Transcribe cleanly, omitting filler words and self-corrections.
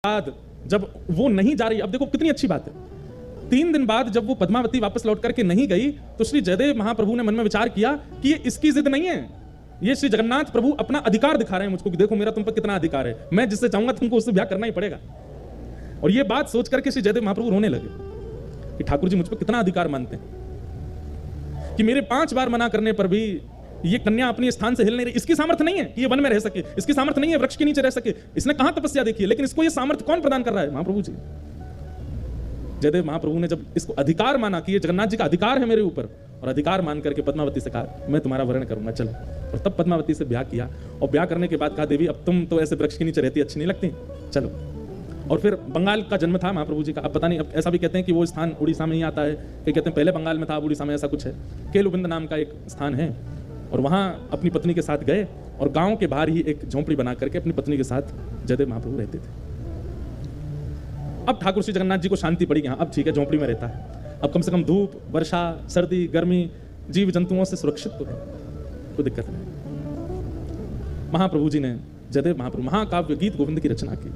बाद जब वो नहीं जा रही, अब देखो कितनी अच्छी बात है, 3 दिन बाद जब वो पद्मावती वापस लौट करके नहीं गई तो श्री जयदेव महाप्रभु ने मन में विचार किया कि ये इसकी जिद नहीं है, ये श्री जगन्नाथ प्रभु अपना अधिकार दिखा रहे हैं मुझको कि देखो मेरा तुम पर कितना अधिकार है, मैं जिससे चाहूंगा तुमको उससे ब्याह करना ही पड़ेगा। और ये बात सोच करके श्री जयदेव महाप्रभु रोने लगे कि ठाकुर जी मुझ पर कितना अधिकार मानते हैं कि मेरे 5 बार मना करने पर भी ये कन्या अपने स्थान से हिल नहीं रही। इसकी सामर्थ्य नहीं है कि ये वन में रह सके, इसकी सामर्थ्य नहीं है वृक्ष के नीचे रह सके, इसने कहां तपस्या देखी है, लेकिन इसको ये सामर्थ्य कौन प्रदान कर रहा है? महाप्रभु जी। जयदेव महाप्रभु ने जब इसको अधिकार माना कि ये जगन्नाथ जी का अधिकार है मेरे ऊपर, और अधिकार मान करके पद्मावती से कहा मैं तुम्हारा वर्ण करूंगा, चलो। और तब पद्मावती से ब्याह किया, और ब्याह करने के बाद कहा देवी अब तुम तो ऐसे वृक्ष के नीचे रहती अच्छी नहीं लगती, चलो। और फिर बंगाल का जन्म था महाप्रभु जी का। अब पता नहीं, अब ऐसा भी कहते हैं कि वो स्थान उड़ीसा में ही आता है, कई कहते हैं पहले बंगाल में था, अब उड़ीसा में, ऐसा कुछ है। केलुबिंद नाम का एक स्थान है, और वहां अपनी पत्नी के साथ गए और गांव के बाहर ही एक झोंपड़ी बना करके अपनी पत्नी के साथ जयदेव महाप्रभु रहते थे। अब ठाकुर श्री जगन्नाथ जी को शांति पड़ी, यहाँ अब ठीक है झोंपड़ी में रहता है, अब कम से कम धूप वर्षा सर्दी गर्मी जीव जंतुओं से सुरक्षित तो है, कोई दिक्कत नहीं। महाप्रभु जी ने, जयदेव महाप्रभु महाकाव्य गीत गोविंद की रचना की।